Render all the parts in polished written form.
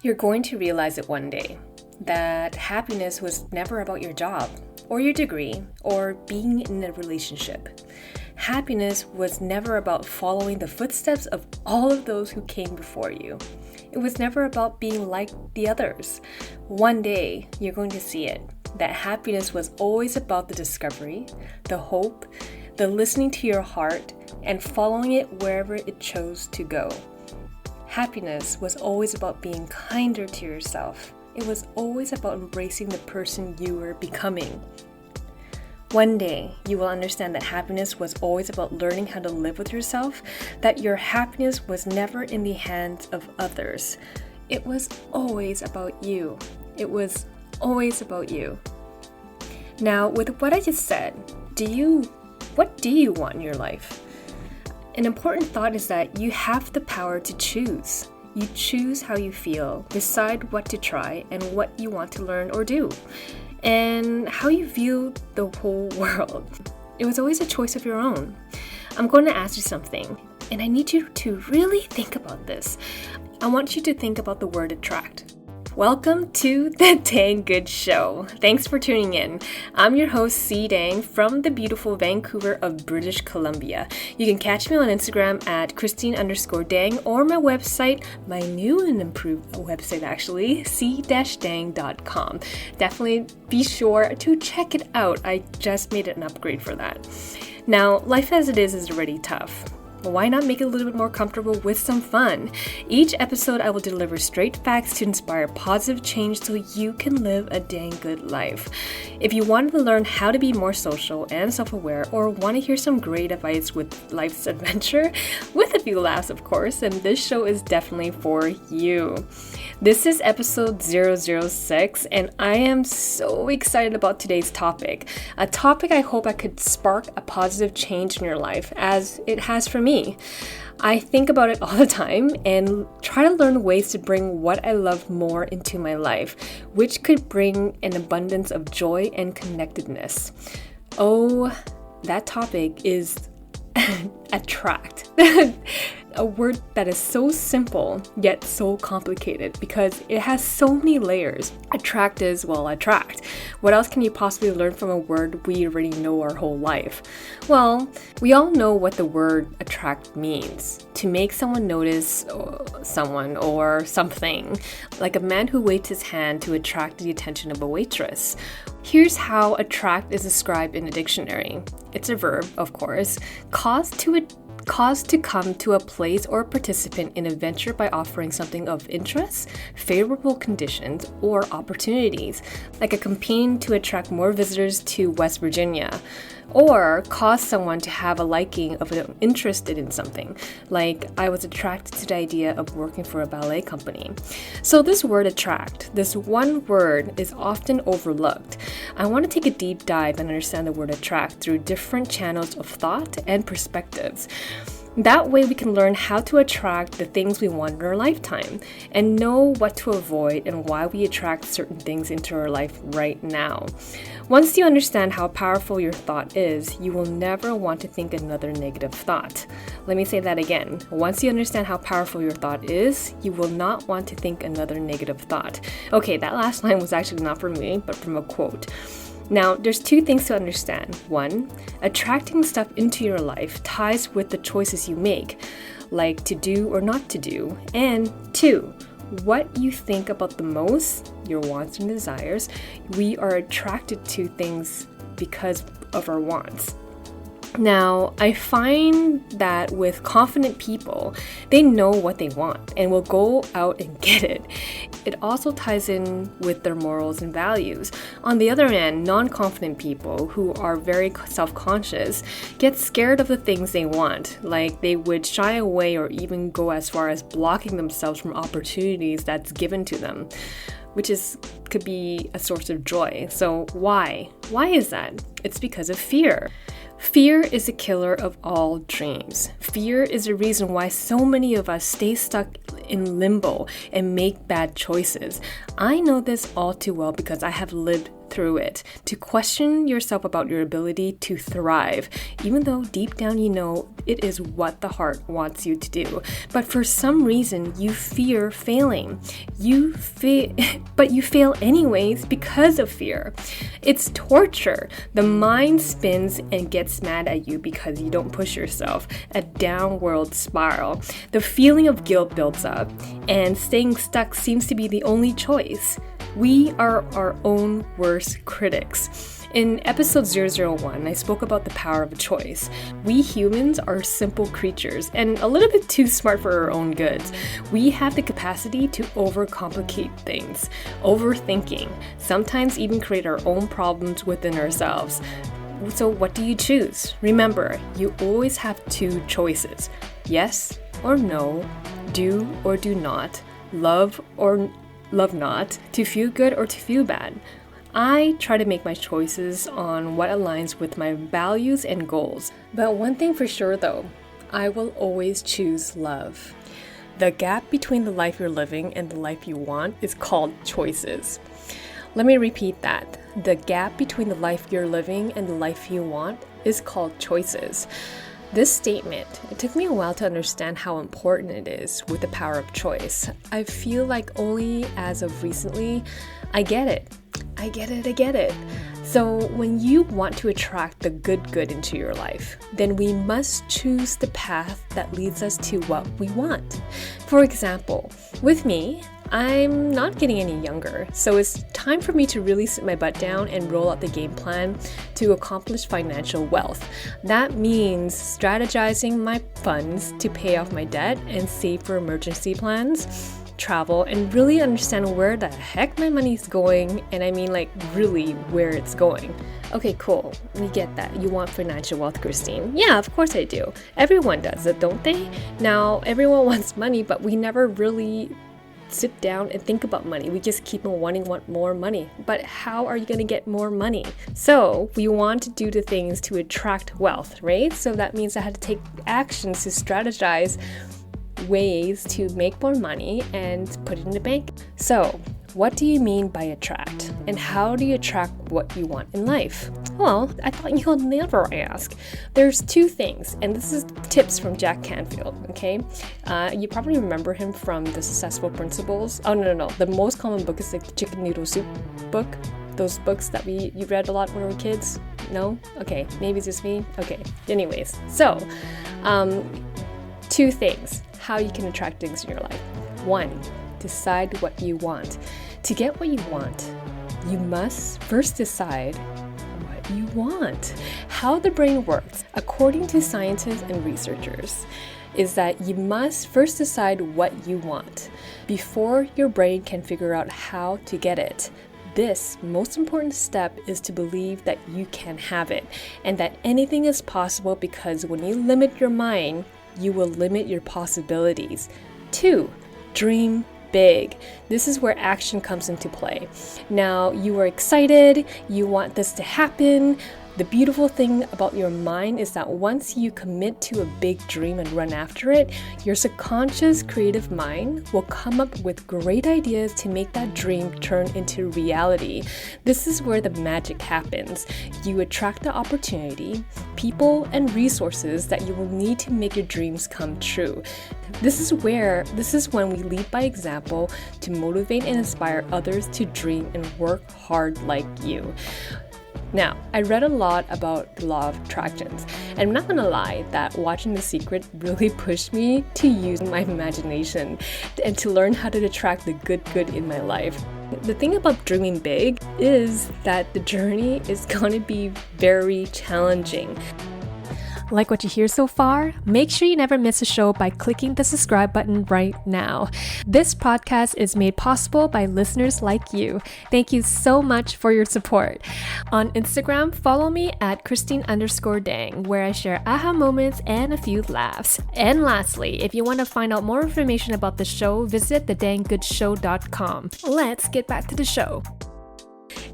You're going to realize it one day that happiness was never about your job or your degree or being in a relationship. Happiness was never about following the footsteps of all of those who came before you. It was never about being like the others. One day, you're going to see it, that happiness was always about the discovery, the hope, the listening to your heart, and following it wherever it chose to go. Happiness was always about being kinder to yourself. It was always about embracing the person you were becoming. One day, you will understand that happiness was always about learning how to live with yourself, that your happiness was never in the hands of others. It was always about you. It was always about you. Now, with what I just said, what do you want in your life? An important thought is that you have the power to choose. You choose how you feel, decide what to try, and what you want to learn or do, and how you view the whole world. It was always a choice of your own. I'm going to ask you something, and I need you to really think about this. I want you to think about the word attract. Welcome to the Dang Good Show. Thanks for tuning in. I'm your host, C. Dang, from the beautiful Vancouver of British Columbia. You can catch me on Instagram at Christine_Dang or my website, my new and improved website actually, c-dang.com. Definitely be sure to check it out. I just made an upgrade for that. Now, life as it is already tough. Why not make it a little bit more comfortable with some fun? Each episode, I will deliver straight facts to inspire positive change so you can live a dang good life. If you want to learn how to be more social and self-aware, or want to hear some great advice with life's adventure, with a few laughs of course, then this show is definitely for you. This is episode 006, and I am so excited about today's topic. A topic I hope I could spark a positive change in your life, as it has for me. I think about it all the time and try to learn ways to bring what I love more into my life, which could bring an abundance of joy and connectedness. Oh, that topic is attract. A word that is so simple yet so complicated because it has so many layers. Attract is, well, attract. What else can you possibly learn from a word we already know our whole life? Well, we all know what the word attract means. To make someone notice someone or something, like a man who waves his hand to attract the attention of a waitress. Here's how attract is described in a dictionary. It's a verb, of course, cause to come to a place or participant in a venture by offering something of interest, favorable conditions, or opportunities, like a campaign to attract more visitors to West Virginia, or cause someone to have a liking of an interested in something, like I was attracted to the idea of working for a ballet company. So this word attract, this one word, is often overlooked. I want to take a deep dive and understand the word attract through different channels of thought and perspectives. That way we can learn how to attract the things we want in our lifetime and know what to avoid and why we attract certain things into our life right now. Once you understand how powerful your thought is, you will never want to think another negative thought. Let me say that again. Once you understand how powerful your thought is, you will not want to think another negative thought. Okay, that last line was actually not from me, but from a quote. Now, there's two things to understand. One, attracting stuff into your life ties with the choices you make, like to do or not to do. And two, what you think about the most, your wants and desires. We are attracted to things because of our wants. Now, I find that with confident people, they know what they want and will go out and get it. It also ties in with their morals and values. On the other hand, non-confident people who are very self-conscious get scared of the things they want, like they would shy away or even go as far as blocking themselves from opportunities that's given to them, which could be a source of joy. So why? Why is that? It's because of fear. Fear is a killer of all dreams. Fear is the reason why so many of us stay stuck in limbo and make bad choices. I know this all too well because I have lived through it, to question yourself about your ability to thrive, even though deep down you know it is what the heart wants you to do. But for some reason, you fear failing. But you fail anyways because of fear. It's torture. The mind spins and gets mad at you because you don't push yourself. A downward spiral. The feeling of guilt builds up, and staying stuck seems to be the only choice. We are our own worst critics. In episode 001, I spoke about the power of choice. We humans are simple creatures and a little bit too smart for our own goods. We have the capacity to overcomplicate things, overthinking, sometimes even create our own problems within ourselves. So what do you choose? Remember, you always have two choices. Yes or no, do or do not, love or love not, to feel good or to feel bad. I try to make my choices on what aligns with my values and goals. But one thing for sure though, I will always choose love. The gap between the life you're living and the life you want is called choices. Let me repeat that. The gap between the life you're living and the life you want is called choices. This statement, it took me a while to understand how important it is with the power of choice. I feel like only as of recently, I get it. So when you want to attract the good into your life, then we must choose the path that leads us to what we want. For example, with me, I'm not getting any younger, so it's time for me to really sit my butt down and roll out the game plan to accomplish financial wealth. That means strategizing my funds to pay off my debt and save for emergency plans, travel, and really understand where the heck my money's going, and I mean like really where it's going. Okay, cool. We get that. You want financial wealth, Christine. Yeah, of course I do. Everyone does it, don't they? Now, everyone wants money, but we never really sit down and think about money. We just keep on want more money. But how are you going to get more money? So we want to do the things to attract wealth, right? So that means I had to take actions to strategize ways to make more money and put it in the bank. So what do you mean by attract? And how do you attract what you want in life? Well, I thought you'll never ask. There's two things, and this is tips from Jack Canfield, okay? You probably remember him from The Successful Principles. Oh, no. The most common book is like the Chicken Noodle Soup book. Those books that you read a lot when we were kids? No? Okay, maybe it's just me? Okay, anyways. So, two things, how you can attract things in your life. One, decide what you want. To get what you want, you must first decide what you want. How the brain works, according to scientists and researchers, is that you must first decide what you want before your brain can figure out how to get it. This most important step is to believe that you can have it and that anything is possible, because when you limit your mind, you will limit your possibilities. 2, dream big. This is where action comes into play. Now, you are excited, you want this to happen. The beautiful thing about your mind is that once you commit to a big dream and run after it, your subconscious creative mind will come up with great ideas to make that dream turn into reality. This is where the magic happens. You attract the opportunity, people, and resources that you will need to make your dreams come true. This is when we lead by example to motivate and inspire others to dream and work hard like you. Now, I read a lot about the law of attractions, and I'm not gonna lie that watching The Secret really pushed me to use my imagination and to learn how to attract the good in my life. The thing about dreaming big is that the journey is gonna be very challenging. Like what you hear so far? Make sure you never miss a show by clicking the subscribe button right now. This podcast is made possible by listeners like you. Thank you so much for your support. On Instagram, follow me at Christine_Dang, where I share aha moments and a few laughs. And lastly, if you want to find out more information about the show, visit thedangoodshow.com. Let's get back to the show.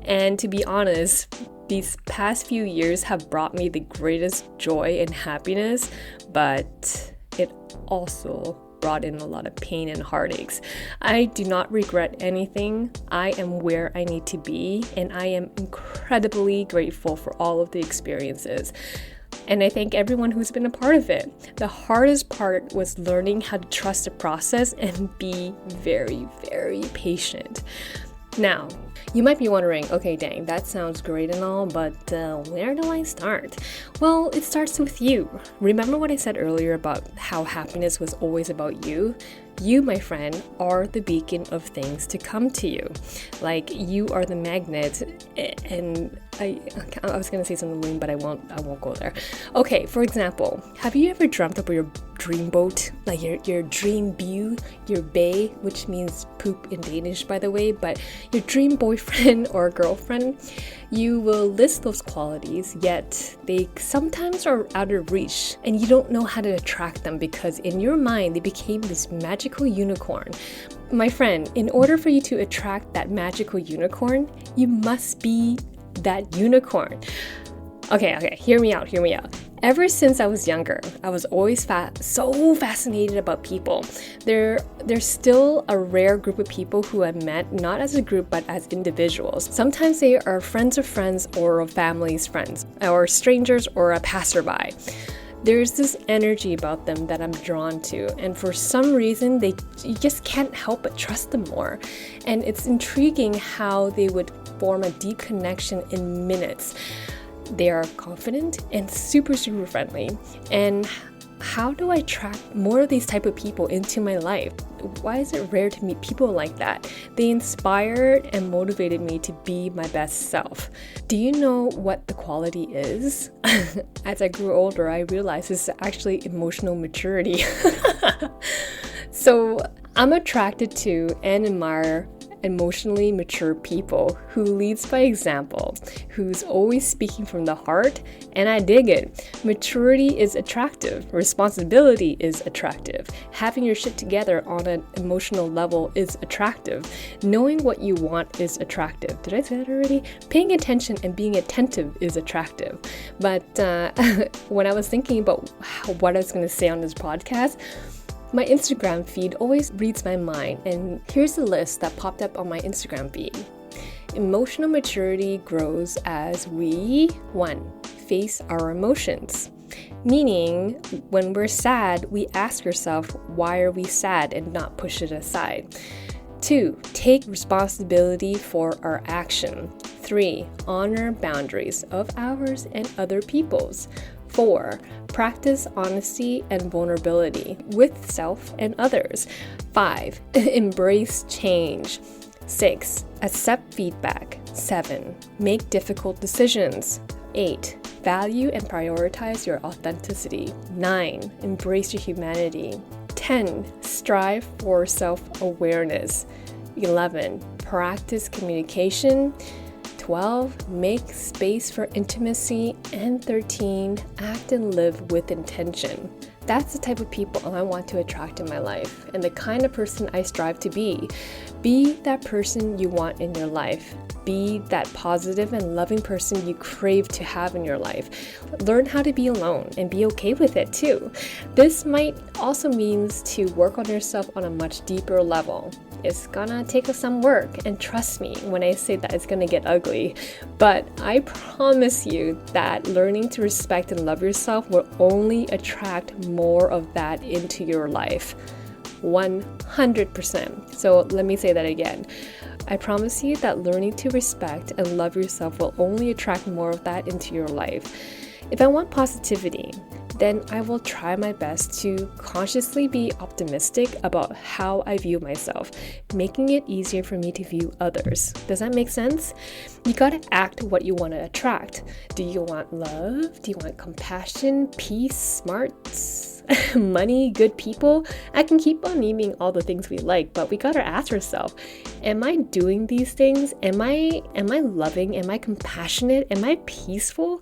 And to be honest, these past few years have brought me the greatest joy and happiness, but it also brought in a lot of pain and heartaches. I do not regret anything. I am where I need to be, and I am incredibly grateful for all of the experiences. And I thank everyone who's been a part of it. The hardest part was learning how to trust the process and be very, very patient. Now, you might be wondering, okay, dang, that sounds great and all, but where do I start? Well, it starts with you. Remember what I said earlier about how happiness was always about you? You, my friend, are the beacon of things to come to you. Like, you are the magnet, and I was gonna say something lame, but I won't go there. Okay, for example, have you ever dreamt up your dream boat, like your dream view, your bay, which means poop in Danish, by the way, but your dream boyfriend or girlfriend? You will list those qualities, yet they sometimes are out of reach, and you don't know how to attract them because in your mind they became this magical unicorn. My friend, in order for you to attract that magical unicorn, you must be that unicorn. Okay, hear me out. Ever since I was younger, I was always so fascinated about people. There's still a rare group of people who I met, not as a group, but as individuals. Sometimes they are friends of friends or a family's friends, or strangers or a passerby. There's this energy about them that I'm drawn to, and for some reason, you just can't help but trust them more. And it's intriguing how they would form a deep connection in minutes. They are confident and super, super friendly. And how do I attract more of these type of people into my life? Why is it rare to meet people like that? They inspired and motivated me to be my best self. Do you know what the quality is? As I grew older, I realized it's actually emotional maturity. So I'm attracted to and admire emotionally mature people who leads by example, who's always speaking from the heart, and I dig it. Maturity is attractive. Responsibility is attractive. Having your shit together on an emotional level is attractive. Knowing what you want is attractive. Did I say that already? Paying attention and being attentive is attractive. But when I was thinking about what I was going to say on this podcast, my Instagram feed always reads my mind, and here's the list that popped up on my Instagram feed. Emotional maturity grows as we, 1, face our emotions. Meaning, when we're sad, we ask ourselves, why are we sad, and not push it aside. 2, take responsibility for our action. 3, honor boundaries of ours and other people's. 4, practice honesty and vulnerability with self and others. 5, embrace change. 6, accept feedback. 7, make difficult decisions. 8, value and prioritize your authenticity. 9, embrace your humanity. 10, strive for self-awareness. 11, practice communication. 12, make space for intimacy. And 13, act and live with intention. That's the type of people I want to attract in my life, and the kind of person I strive to be. Be that person you want in your life. Be that positive and loving person you crave to have in your life. Learn how to be alone and be okay with it too. This might also means to work on yourself on a much deeper level. It's gonna take us some work, and trust me when I say that it's gonna get ugly, but I promise you that learning to respect and love yourself will only attract more of that into your life. 100%. So let me say that again. I promise you that learning to respect and love yourself will only attract more of that into your life. If I want positivity, then I will try my best to consciously be optimistic about how I view myself, making it easier for me to view others. Does that make sense? You gotta act what you want to attract. Do you want love? Do you want compassion, peace, smarts, money, good people? I can keep on naming all the things we like, but we gotta ask ourselves, am I doing these things? Am I loving? Am I compassionate? Am I peaceful?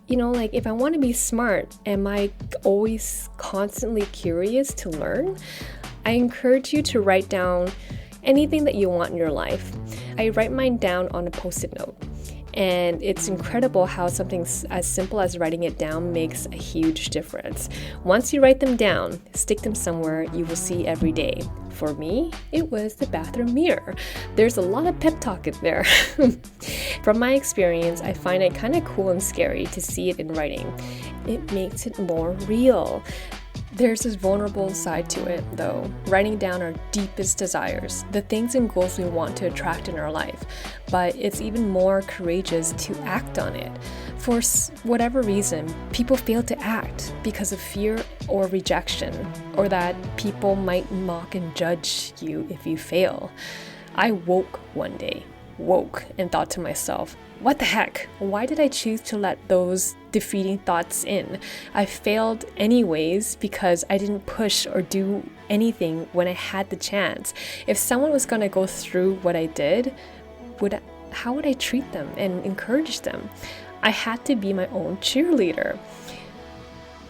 You know, like if I want to be smart, am I always constantly curious to learn? I encourage you to write down anything that you want in your life. I write mine down on a post-it note. And it's incredible how something as simple as writing it down makes a huge difference. Once you write them down, stick them somewhere you will see every day. For me, it was the bathroom mirror. There's a lot of pep talk in there. From my experience, I find it kind of cool and scary to see it in writing. It makes it more real. There's this vulnerable side to it, though, writing down our deepest desires, the things and goals we want to attract in our life, but it's even more courageous to act on it. For whatever reason, people fail to act because of fear or rejection, or that people might mock and judge you if you fail. I woke one day, and thought to myself, what the heck? Why did I choose to let those defeating thoughts in? I failed anyways because I didn't push or do anything when I had the chance. If someone was going to go through what I did, how would I treat them and encourage them? I had to be my own cheerleader.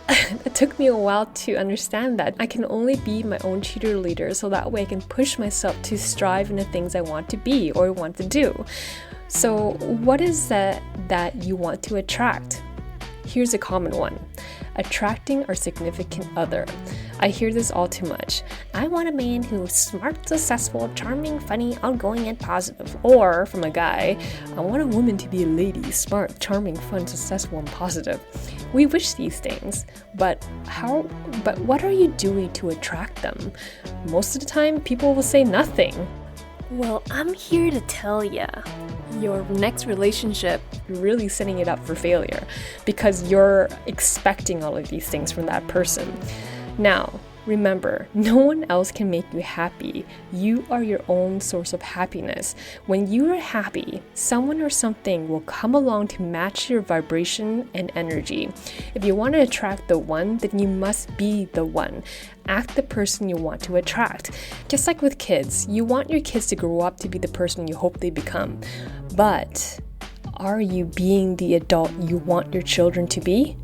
It took me a while to understand that I can only be my own cheerleader, so that way I can push myself to strive in the things I want to be or want to do. So what is that you want to attract? Here's a common one. Attracting our significant other. I hear this all too much. I want a man who's smart, successful, charming, funny, outgoing, and positive. Or from a guy, I want a woman to be a lady, smart, charming, fun, successful, and positive. We wish these things, but what are you doing to attract them? Most of the time, people will say nothing. Well, I'm here to tell ya, your next relationship, you're really setting it up for failure because you're expecting all of these things from that person. Now, remember, no one else can make you happy. You are your own source of happiness. When you are happy, someone or something will come along to match your vibration and energy. If you want to attract the one, then you must be the one. Act the person you want to attract. Just like with kids, you want your kids to grow up to be the person you hope they become. But are you being the adult you want your children to be?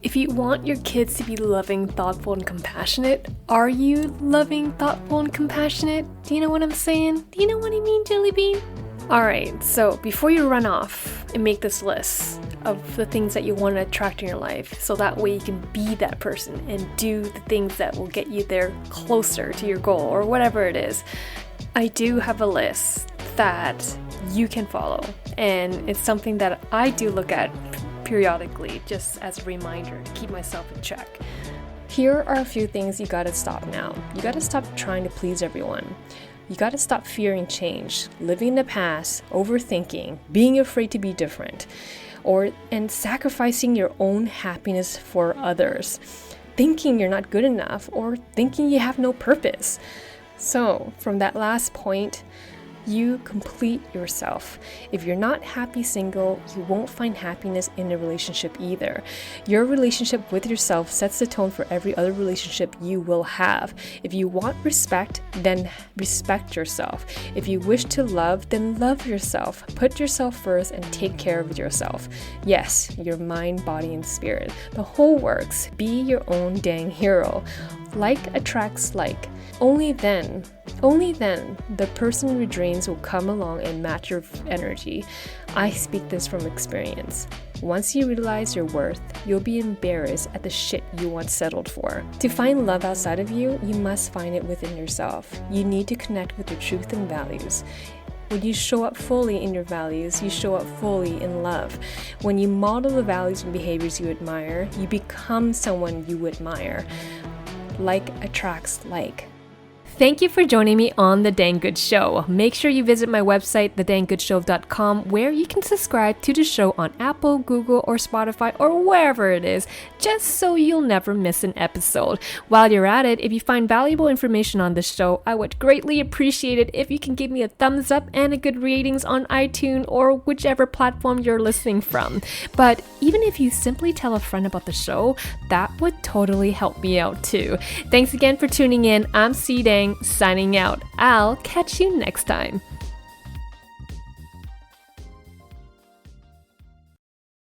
If you want your kids to be loving, thoughtful, and compassionate, are you loving, thoughtful, and compassionate? Do you know what I'm saying? Do you know what I mean, Jelly Bean? Alright, so before you run off and make this list of the things that you want to attract in your life, so that way you can be that person and do the things that will get you there closer to your goal or whatever it is, I do have a list that you can follow, and it's something that I do look at periodically just as a reminder to keep myself in check. Here are a few things you gotta stop now. You gotta stop trying to please everyone. You gotta stop fearing change, living in the past, overthinking, being afraid to be different, and sacrificing your own happiness for others, thinking you're not good enough or thinking you have no purpose. So, from that last point, you complete yourself. If you're not happy single, you won't find happiness in a relationship either. Your relationship with yourself sets the tone for every other relationship you will have. If you want respect, then respect yourself. If you wish to love, then love yourself. Put yourself first and take care of yourself. Yes, your mind, body, and spirit. The whole works. Be your own dang hero. Like attracts like. Only then, the person your dreams will come along and match your energy. I speak this from experience. Once you realize your worth, you'll be embarrassed at the shit you once settled for. To find love outside of you, you must find it within yourself. You need to connect with your truth and values. When you show up fully in your values, you show up fully in love. When you model the values and behaviors you admire, you become someone you admire. Like attracts like. Thank you for joining me on The Dang Good Show. Make sure you visit my website, thedangoodshow.com, where you can subscribe to the show on Apple, Google, or Spotify, or wherever it is, just so you'll never miss an episode. While you're at it, if you find valuable information on this show, I would greatly appreciate it if you can give me a thumbs up and a good ratings on iTunes or whichever platform you're listening from. But even if you simply tell a friend about the show, that would totally help me out too. Thanks again for tuning in. I'm C Dang, signing out. I'll catch you next time.